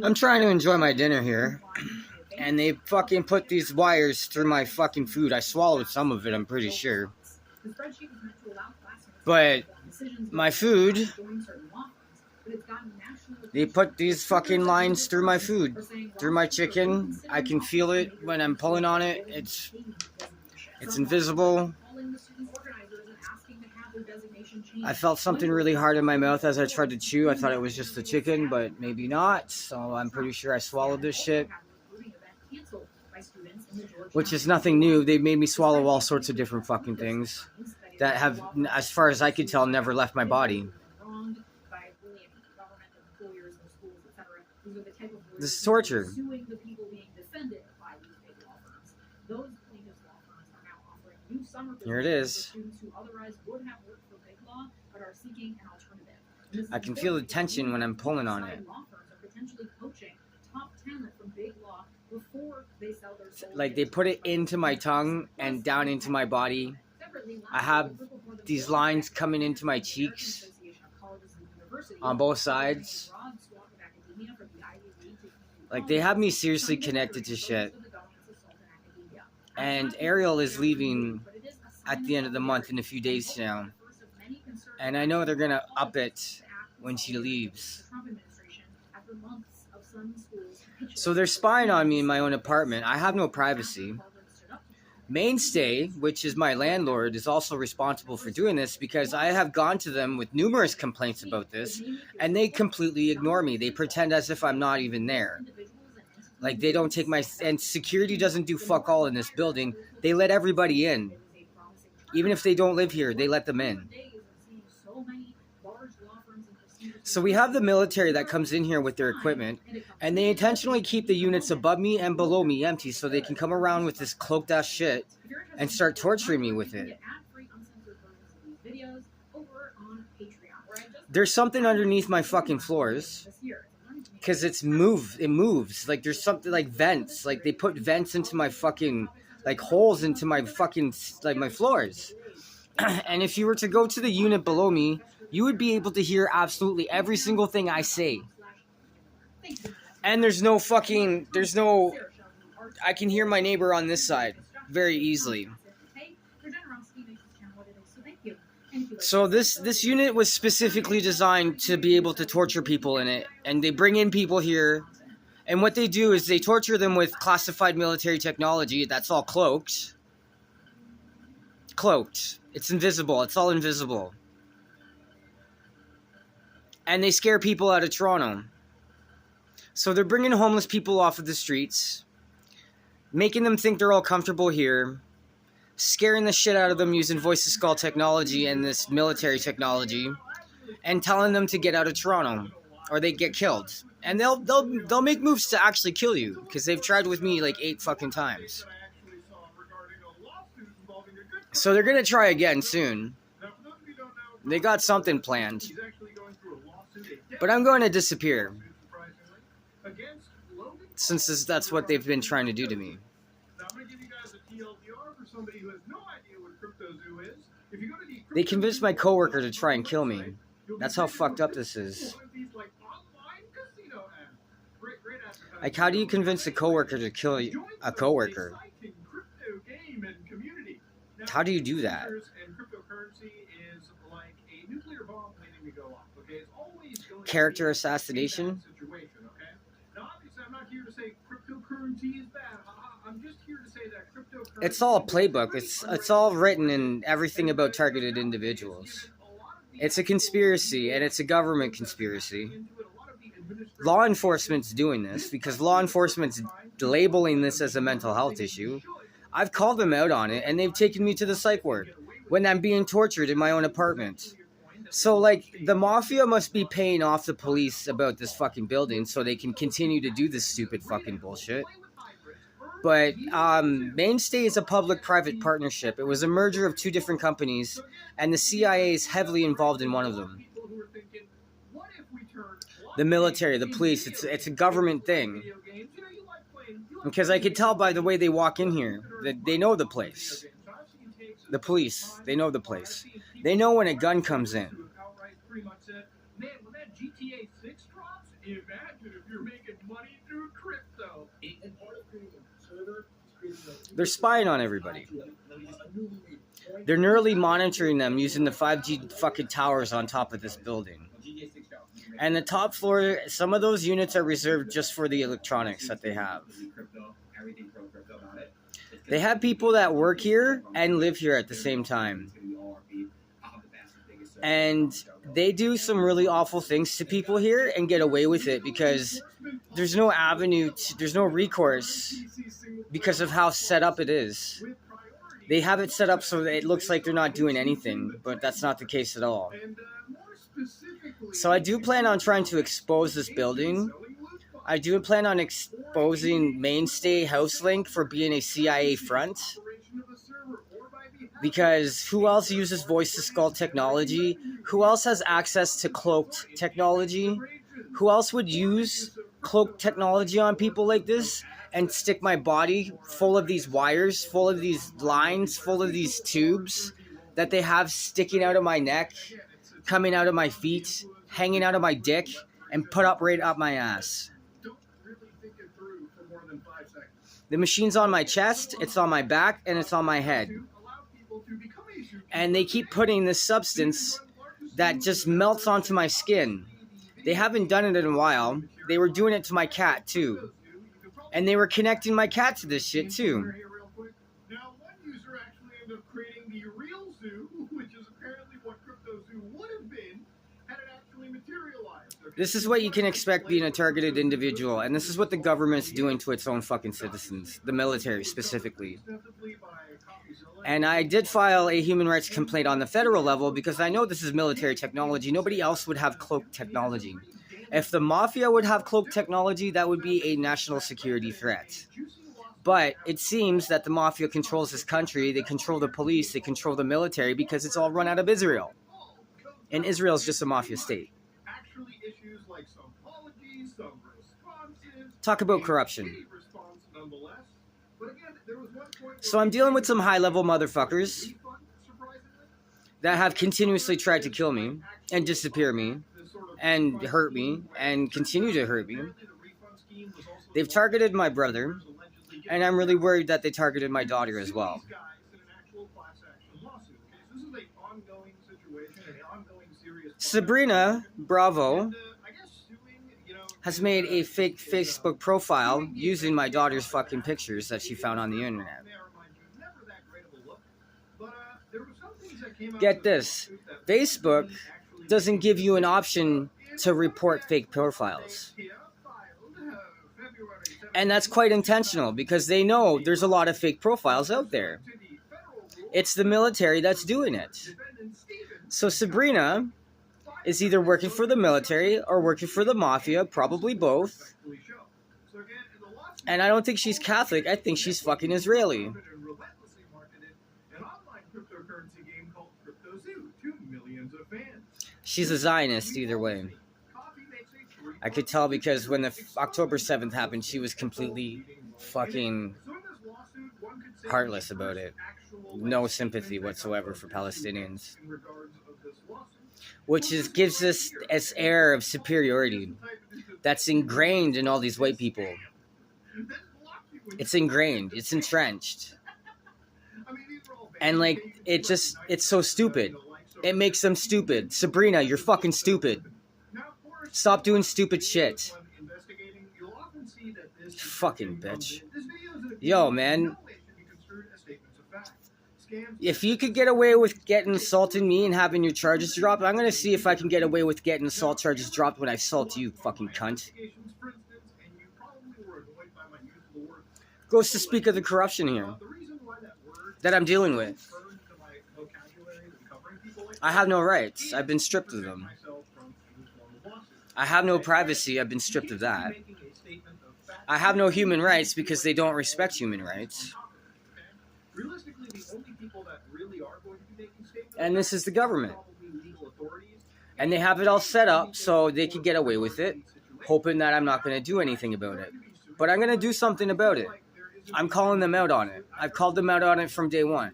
I'm trying to enjoy my dinner here, and they fucking put these wires through my fucking food. I swallowed some of it, I'm pretty sure. But my food, they put these fucking lines through my food, through my chicken. I can feel it when I'm pulling on it. It's invisible. I felt something really hard in my mouth as I tried to chew. I thought it was just the chicken, but maybe not. So I'm pretty sure I swallowed this shit. Which is nothing new. They made me swallow all sorts of different fucking things that have, as far as I could tell, never left my body. This is torture. Here it is. I can feel the tension when I'm pulling on it. Like they put it into my tongue and down into my body. I have these lines coming into my cheeks on both sides. Like they have me seriously connected to shit. And Ariel is leaving at the end of the month in a few days now. And I know they're going to up it when she leaves. So they're spying on me in my own apartment. I have no privacy. Mainstay, which is my landlord, is also responsible for doing this because I have gone to them with numerous complaints about this, and they completely ignore me. They pretend as if I'm not even there. Like, they don't take my... And security doesn't do fuck all in this building. They let everybody in. Even if they don't live here, they let them in. So we have the military that comes in here with their equipment, and they intentionally keep the units above me and below me empty so they can come around with this cloaked ass shit and start torturing me with it. There's something underneath my fucking floors because it moves. Like there's something like vents. Like they put vents into my fucking, like holes into my fucking, like my floors. And if you were to go to the unit below me, you would be able to hear absolutely every single thing I say. And I can hear my neighbor on this side very easily. So this unit was specifically designed to be able to torture people in it. And they bring in people here. And what they do is they torture them with classified military technology that's all cloaked. It's invisible. It's all invisible. And they scare people out of Toronto. So they're bringing homeless people off of the streets, making them think they're all comfortable here, scaring the shit out of them using voice-to-skull technology and this military technology, and telling them to get out of Toronto or they get killed. And they'll make moves to actually kill you because they've tried with me like 8 fucking times. So they're gonna try again soon. They got something planned. But I'm going to disappear. Since that's what they've been trying to do to me. They convinced my coworker to try and kill me. That's how fucked up this is. Like, how do you convince a coworker to kill a coworker? How do you do that? Character assassination? It's all a playbook. It's all written in everything about targeted individuals. It's a conspiracy, and it's a government conspiracy. Law enforcement's doing this because law enforcement's labeling this as a mental health issue. I've called them out on it, and they've taken me to the psych ward when I'm being tortured in my own apartment. So, like, the mafia must be paying off the police about this fucking building so they can continue to do this stupid fucking bullshit. But Mainstay is a public-private partnership. It was a merger of 2 different companies, and the CIA is heavily involved in one of them. The military, the police, it's a government thing. Because I could tell by the way they walk in here that they know the place. The police, they know the place. They know when a gun comes in. They're spying on everybody. They're nearly monitoring them using the 5G fucking towers on top of this building. And the top floor, some of those units are reserved just for the electronics that they have. They have people that work here and live here at the same time. And they do some really awful things to people here and get away with it because there's no avenue, there's no recourse because of how set up it is. They have it set up so that it looks like they're not doing anything, but that's not the case at all. So I do plan on trying to expose this building. I do plan on exposing Mainstay HouseLink for being a CIA front. Because who else uses voice-to-skull technology? Who else has access to cloaked technology? Who else would use cloaked technology on people like this and stick my body full of these wires, full of these lines, full of these tubes that they have sticking out of my neck, coming out of my feet, hanging out of my dick, and put up right up my ass? The machine's on my chest, it's on my back, and it's on my head. And they keep putting this substance that just melts onto my skin. They haven't done it in a while. They were doing it to my cat, too. And they were connecting my cat to this shit, too. Now, one user actually ended up creating the real zoo, which is apparently what Crypto Zoo would have been had it actually materialized. This is what you can expect being a targeted individual, and this is what the government's doing to its own fucking citizens, the military specifically. And I did file a human rights complaint on the federal level because I know this is military technology. Nobody else would have cloaked technology. If the mafia would have cloaked technology, that would be a national security threat. But it seems that the mafia controls this country. They control the police. They control the military because it's all run out of Israel. And Israel is just a mafia state. Talk about corruption. So I'm dealing with some high-level motherfuckers that have continuously tried to kill me and disappear me and hurt me and continue to hurt me. They've targeted my brother, and I'm really worried that they targeted my daughter as well. Sabrina Bravo has made a fake Facebook profile using my daughter's fucking pictures that she found on the internet. Get this, Facebook doesn't give you an option to report fake profiles. And that's quite intentional because they know there's a lot of fake profiles out there. It's the military that's doing it. So Sabrina is either working for the military or working for the mafia, probably both. And I don't think she's Catholic, I think she's fucking Israeli. She's a Zionist either way. I could tell because when the October 7th happened, she was completely fucking heartless about it. No sympathy whatsoever for Palestinians. Which gives us this air of superiority that's ingrained in all these white people. It's ingrained. It's entrenched. And it's so stupid. It makes them stupid. Sabrina, you're fucking stupid. Stop doing stupid shit. Fucking bitch. Yo, man. If you could get away with getting assaulting me and having your charges dropped, I'm going to see if I can get away with getting assault charges dropped when I assault you, fucking cunt. Goes to speak of the corruption here that I'm dealing with. I have no rights. I've been stripped of them. I have no privacy. I've been stripped of that. I have no human rights because they don't respect human rights. And this is the government. And they have it all set up so they can get away with it, hoping that I'm not going to do anything about it. But I'm going to do something about it. I'm calling them out on it. I've called them out on it from day one.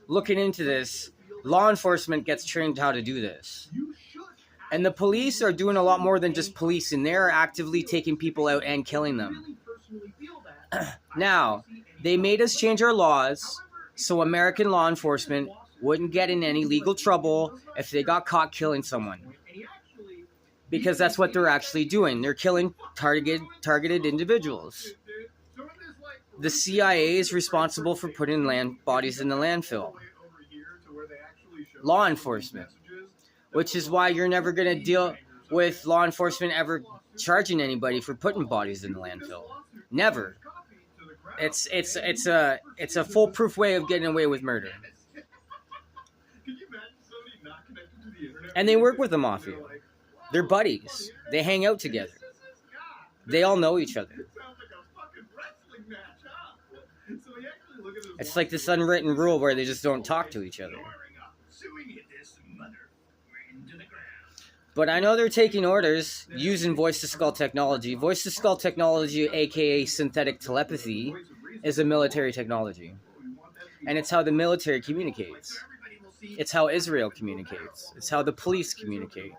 Looking into this, law enforcement gets trained how to do this. And the police are doing a lot more than just policing. They're actively taking people out and killing them. Now, They made us change our laws so American law enforcement wouldn't get in any legal trouble if they got caught killing someone. Because that's what they're actually doing. They're killing targeted individuals. The CIA is responsible for putting bodies in the landfill. Law enforcement. Which is why you're never going to deal with law enforcement ever charging anybody for putting bodies in the landfill. Never. It's a foolproof way of getting away with murder. And they work with the mafia. They're buddies. They hang out together. They all know each other. It's like this unwritten rule where they just don't talk to each other. But I know they're taking orders using voice-to-skull technology. Voice-to-skull technology, aka synthetic telepathy, is a military technology. And it's how the military communicates. It's how Israel communicates. It's how the police communicate.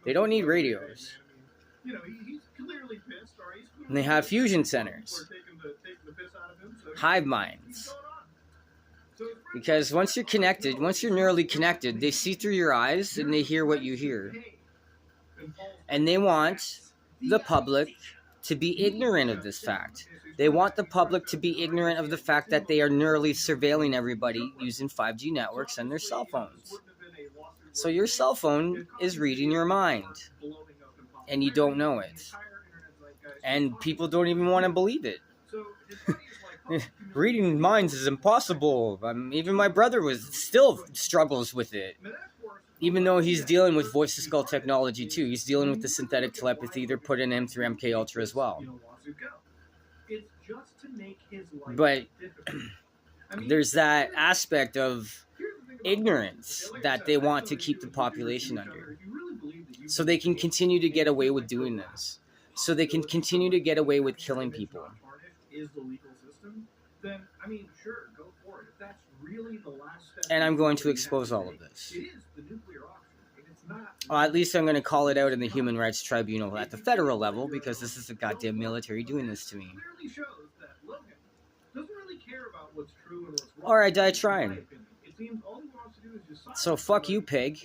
They don't need radios. And they have fusion centers. Hive minds. Because once you're connected, once you're neurally connected, they see through your eyes and they hear what you hear. And they want the public to be ignorant of this fact. They want the public to be ignorant of the fact that they are neurally surveilling everybody using 5G networks and their cell phones. So your cell phone is reading your mind. And you don't know it. And people don't even want to believe it. Reading minds is impossible. Even my brother still struggles with it. Even though he's dealing with voice-to-skull technology too. He's dealing with the synthetic telepathy they're putting him through MK Ultra as well. But there's that aspect of ignorance that they want to keep the population under. So they can continue to get away with doing this. So they can continue to get away with killing people. And I'm going to expose all of this. Well, at least I'm going to call it out in the Human Rights Tribunal at the federal level, because this is the goddamn military doing this to me. Or I die trying. So fuck you, pig.